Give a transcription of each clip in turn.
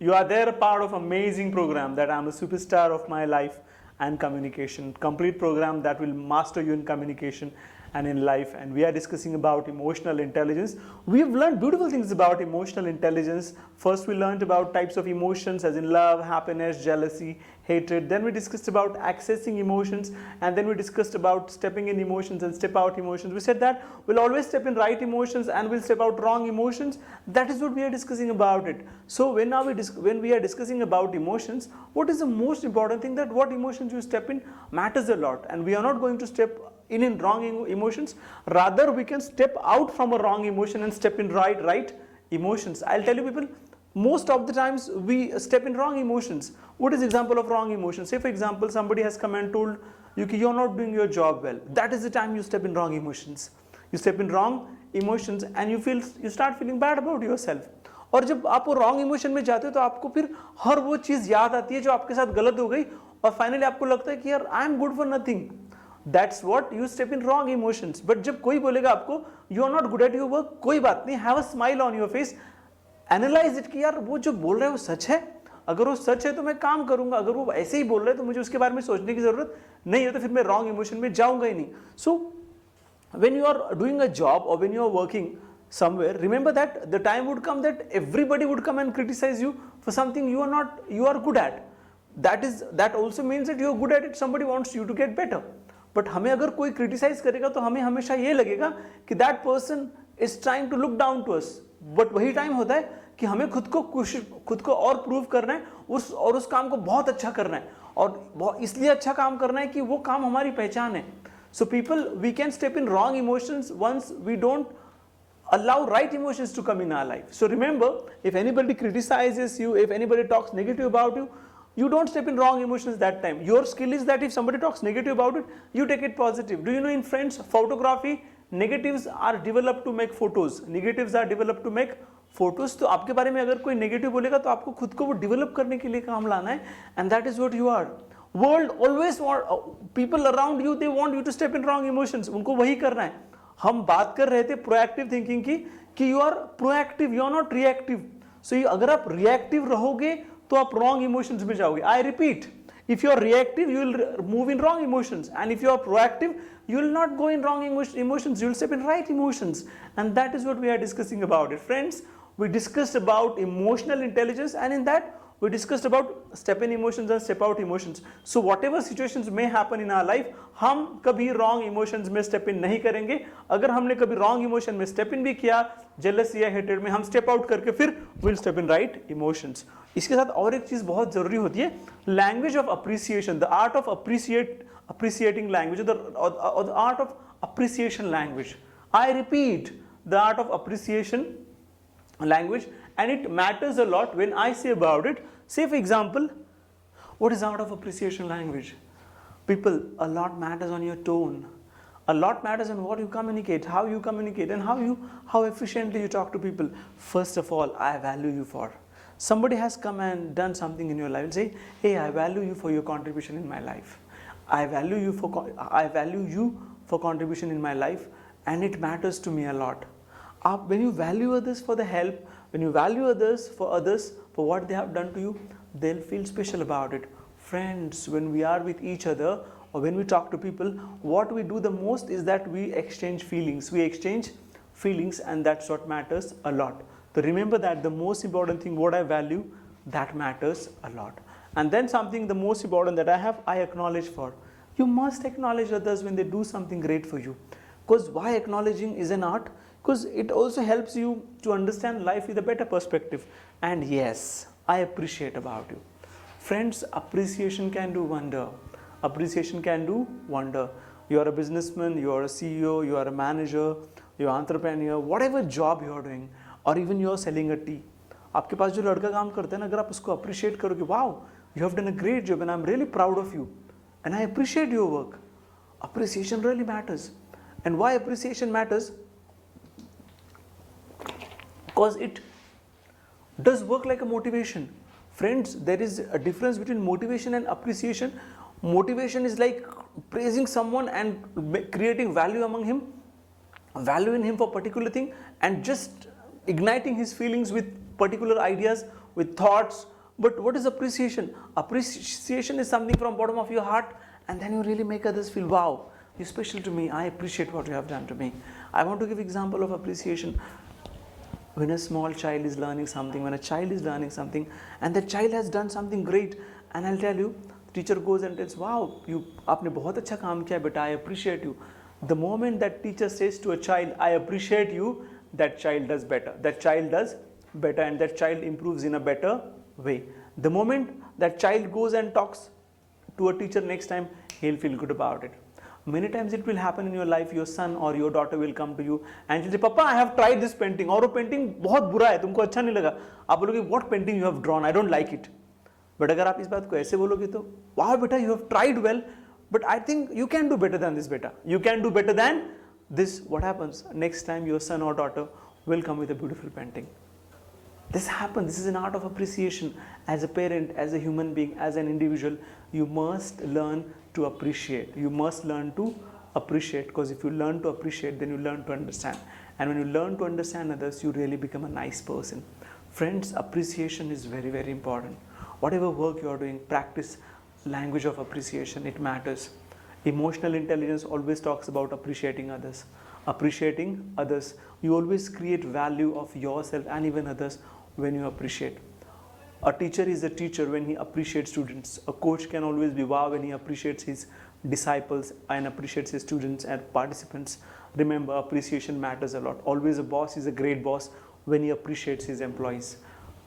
You are there a part of amazing program that I'm a superstar of my life and communication. Complete program that will master you in communication and in life. And we are discussing about emotional intelligence. We have learned beautiful things about emotional intelligence. First, we learned about types of emotions as in love, happiness, jealousy, hatred. Then we discussed about accessing emotions, and then we discussed about stepping in emotions and step out emotions. We said that we'll always step in right emotions and we'll step out wrong emotions. That is what we are discussing about it. So when we are discussing about emotions, what is the most important thing? That what emotions you step in matters a lot, and we are not going to step in wrong emotions. Rather, we can step out from a wrong emotion and step in right emotions. I'll tell you people, most of the times we step in wrong emotions. What is example of wrong emotions? Say for example, somebody has come and told you you're not doing your job well. That is the time you step in wrong emotions. You step in wrong emotions and you start feeling bad about yourself. और जब आप वो wrong emotion में जाते हो तो आपको फिर हर वो चीज़ याद आती है जो आपके साथ गलत हो गई, और फाइनली आपको लगता है कि यार I am good for nothing. That's what you step in wrong emotions. But जब कोई बोलेगा आपको you are not good at your work, कोई बात नहीं, have a smile on your face, analyse it कि यार वो जो बोल रहा है वो सच है. अगर वो सच है तो मैं काम करूंगा, अगर वो ऐसे ही बोल रहा है तो मुझे उसके बारे में सोचने की जरूरत नहीं है, तो फिर मैं रॉन्ग इमोशन में जाऊंगा ही नहीं. सो when you are doing a job or when you are working somewhere, remember that the time would come that everybody would come and criticize you for something you are good at. That also means that you are good at it. Somebody wants you to get better. But हमें अगर कोई criticize करेगा तो हमें हमेशा ये लगेगा कि that person is trying to look down to us. But वही टाइम होता है कि हमें खुद को और प्रूव करना है, उस काम को बहुत अच्छा करना है, और इसलिए अच्छा काम करना है कि वो काम हमारी पहचान है. So people, we can step in wrong emotions once we don't allow right emotions to come in our life. So remember, if anybody criticizes you, if anybody talks negative about you, you don't step in wrong emotions that time. Your skill is that if somebody talks negative about it, you take it positive. Do you know in friends, photography, negatives are developed to make photos. Negatives are developed to make photos. तो आपके बारे में अगर कोई negative बोलेगा तो आपको खुद को वो डेवलप करने के लिए काम लाना है, and that is what you are. World always want people around you, they want you to step in wrong emotions. उनको वही करना है. हम बात कर रहे थे प्रोएक्टिव थिंकिंग की कि you are proactive, you are not reactive. So अगर आप रिएक्टिव रहोगे तो आप रॉन्ग इमोशंस में जाओगे. I repeat, if you are reactive you will move in wrong emotions, and if you are proactive you will not go in wrong emotions, you will step in right emotions. And that is what we are discussing about it. Friends, we discussed about emotional intelligence, and in that we discussed about step in emotions and step out emotions. So whatever situations may happen in our life, हम कभी wrong emotions में step in नहीं करेंगे. अगर हमने कभी wrong emotion में step in भी किया, jealousy या hatred में, हम step out करके फिर we'll step in right emotions. इसके साथ और एक चीज़ बहुत ज़रूरी होती है, language of appreciation, the art of appreciating language, or the art of appreciation language. I repeat, the art of appreciation language, and it matters a lot when I say about it. Say for example, what is art of appreciation language? People, a lot matters on your tone. A lot matters on what you communicate, how you communicate, and how efficiently you talk to people. First of all, I value you for. Somebody has come and done something in your life and say, hey, I value you for your contribution in my life. I value you for contribution in my life, and it matters to me a lot. When you value others for the help, when you value others for what they have done to you, they'll feel special about it. Friends, when we are with each other or when we talk to people, what we do the most is that we exchange feelings. And that's what matters a lot. So remember that the most important thing, what I value, that matters a lot. And then something the most important that I acknowledge for. You must acknowledge others when they do something great for you. Because why acknowledging is an art? Because it also helps you to understand life with a better perspective. And yes, I appreciate about you. Friends, appreciation can do wonder. Appreciation can do wonder. You are a businessman, you are a CEO, you are a manager, you are an entrepreneur, whatever job you are doing, or even you are selling a tea. आपके पास जो लड़का काम करता है ना, अगर आप उसको appreciate करोगे, wow, you have done a great job and I'm really proud of you. And I appreciate your work. Appreciation really matters. And why appreciation matters? Because it does work like a motivation. Friends, there is a difference between motivation and appreciation. Motivation is like praising someone and creating value among him, value in him for particular thing, and just igniting his feelings with particular ideas with thoughts. But what is appreciation? Appreciation is something from bottom of your heart, and then you really make others feel, wow, you're special to me. I appreciate what you have done to me. I want to give example of appreciation. When a small child is learning something, when a child is learning something, and the child has done something great, and I'll tell you, teacher goes and tells, wow, you आपने बहुत अच्छा काम किया बेटा, I appreciate you. The moment that teacher says to a child, I appreciate you, that child does better. That child does better, and that child improves in a better way. The moment that child goes and talks to a teacher next time, he'll feel good about it. Many times it will happen in your life, your son or your daughter will come to you and she'll say, Papa, I have tried this painting, और वो painting बहुत बुरा है, तुमको अच्छा नहीं लगा. आप बोलोगे, what painting you have drawn? I don't like it. But अगर आप इस बात को ऐसे बोलोगे तो, wow बेटा, you have tried well, but I think you can do better than this beta. You can do better than this. What happens? Next time your son or daughter will come with a beautiful painting. This happens. This is an art of appreciation. As a parent, as a human being, as an individual, you must learn to appreciate. You must learn to appreciate, because if you learn to appreciate, then you learn to understand. And when you learn to understand others, you really become a nice person. Friends, appreciation is very, very important. Whatever work you are doing, practice language of appreciation. It matters. Emotional intelligence always talks about appreciating others. Appreciating others. You always create value of yourself and even others when you appreciate. A teacher is a teacher when he appreciates students. A coach can always be wow when he appreciates his disciples and appreciates his students and participants. Remember, appreciation matters a lot. Always a boss is a great boss when he appreciates his employees.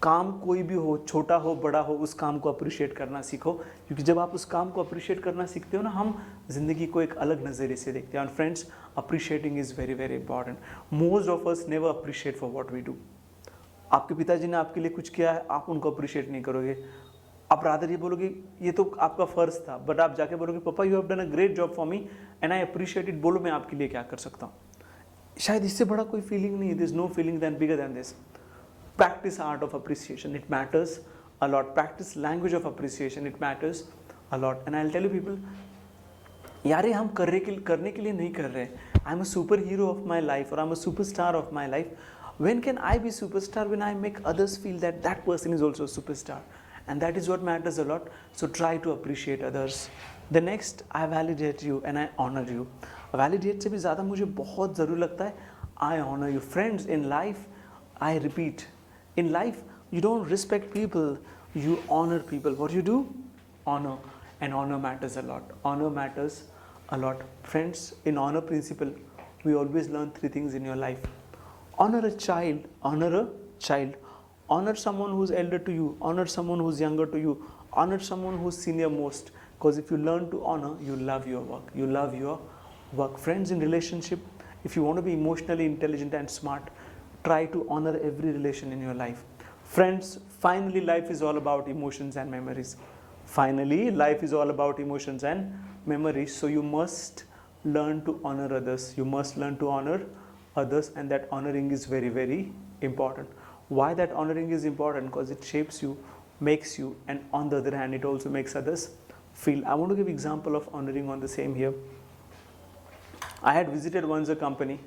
काम कोई भी हो, छोटा हो बड़ा हो, उस काम को अप्रिशिएट करना सीखो, क्योंकि जब आप उस काम को अप्रिशिएट करना सीखते हो ना, हम जिंदगी को एक अलग नज़रिए से देखते हैं. And friends, appreciating is very very important. Most of us never appreciate for what we do. आपके पिताजी ने आपके लिए कुछ किया है, आप उनको अप्रिशिएट नहीं करोगे. आप रादर ये बोलोगे ये तो आपका फ़र्ज था, बट आप जाके बोलोगे पापा you have done a great job for me and I appreciate it. बोलो मैं आपके लिए क्या कर सकता हूँ. शायद इससे बड़ा कोई फीलिंग नहीं है. There is no feeling than bigger than this. Practice art of appreciation. It matters a lot. Practice language of appreciation. It matters a lot. And I'll tell you people, यार ये हम करने के लिए नहीं कर रहे. I'm a superhero of my life or I'm a superstar of my life. When can I be superstar? When I make others feel that that person is also a superstar. And that is what matters a lot. So try to appreciate others. The next, I validate you and I honor you. Validate से भी ज़्यादा मुझे बहुत ज़रूरी लगता है, I honor you. Friends, in life, I repeat, in life, you don't respect people, you honor people. What you do? Honor. And honor matters a lot. Honor matters a lot. Friends, in honor principle, we always learn 3 things in your life. Honor a child. Honor a child. Honor someone who's elder to you. Honor someone who's younger to you. Honor someone who's senior most. Because if you learn to honor, you love your work. You love your work. Friends, in relationship, if you want to be emotionally intelligent and smart, try to honor every relation in your life. Friends, finally life is all about emotions and memories. Finally, life is all about emotions and memories. So you must learn to honor others. You must learn to honor others, and that honoring is very, very important. Why that honoring is important? Because it shapes you, makes you, and on the other hand, it also makes others feel. I want to give example of honoring on the same here. I had visited once a company,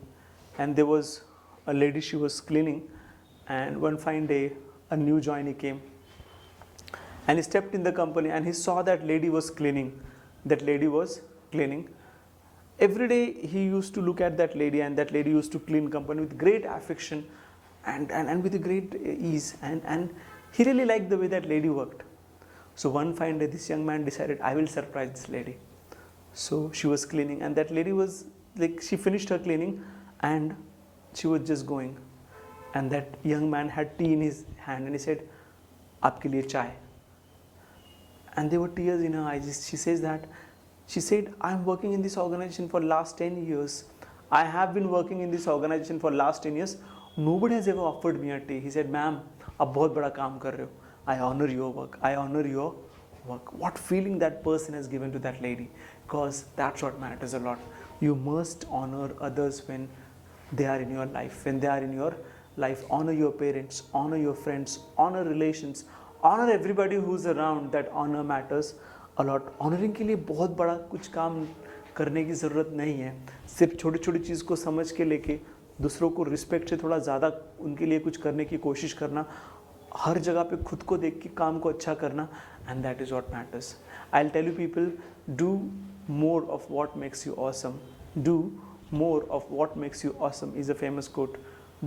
and there was a lady, she was cleaning, and one fine day a new joinee came and he stepped in the company and he saw that lady was cleaning. That lady was cleaning. Every day he used to look at that lady, and that lady used to clean company with great affection and with a great ease, and he really liked the way that lady worked. So one fine day this young man decided, I will surprise this lady. So she was cleaning, and that lady was like, she finished her cleaning and she was just going, and that young man had tea in his hand and he said, आपके लिए चाय. And there were tears in her eyes. She says that, she said, I am working in this organization for last 10 years. I have been working in this organization for last 10 years. Nobody has ever offered me a tea. He said, ma'am, आप बहुत बड़ा काम कर रहे हो. I honor your work. I honor your work. What feeling that person has given to that lady, because that's what matters a lot. You must honor others when they are in your life. When they are in your life, honor your parents, honor your friends, honor relations, honor everybody who's around. That honor matters a lot. Honoring के लिए बहुत बड़ा कुछ काम करने की ज़रूरत नहीं है. सिर्फ छोटी छोटी चीज़ को समझ के लेके दूसरों को रिस्पेक्ट से थोड़ा ज़्यादा उनके लिए कुछ करने की कोशिश करना, हर जगह पे खुद को देख के काम को अच्छा करना, and that is what matters. I'll tell you people, do more of what makes you awesome. Do more of what makes you awesome is a famous quote.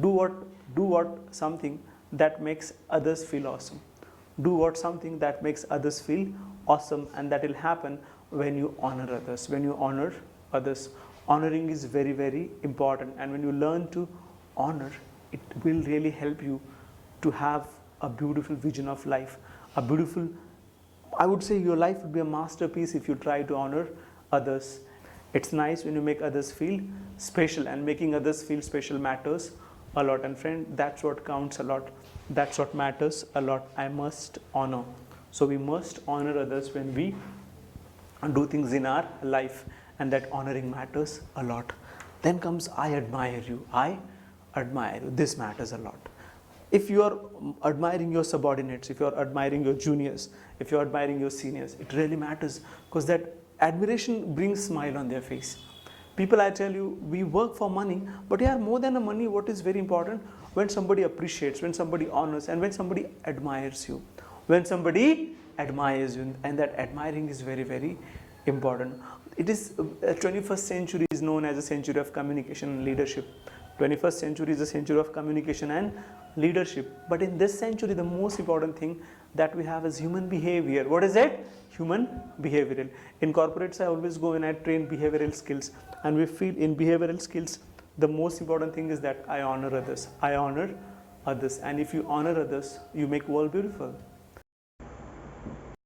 Do what something that makes others feel awesome. Do what something that makes others feel awesome, and that will happen when you honor others. When you honor others, honoring is very, very important, and when you learn to honor, it will really help you to have a beautiful vision of life, a beautiful, I would say your life would be a masterpiece if you try to honor others. It's nice when you make others feel special, and making others feel special matters a lot. And friend, that's what counts a lot. That's what matters a lot. I must honor. So we must honor others when we do things in our life, and that honoring matters a lot. Then comes I admire you. I admire you. This matters a lot. If you are admiring your subordinates, if you are admiring your juniors, if you are admiring your seniors, it really matters, because that admiration brings smile on their face. People, I tell you, we work for money, but yeah, more than the money, what is very important, when somebody appreciates, when somebody honors, and when somebody admires you. When somebody admires you, and that admiring is very, very important. It is 21st century is known as a century of communication and leadership. 21st century is a century of communication and leadership. But in this century, the most important thing that we have is human behavior. What is it? Human behavioral. In corporates, I always go and I train behavioral skills, and we feel in behavioral skills, the most important thing is that I honor others. I honor others, and if you honor others, you make world beautiful.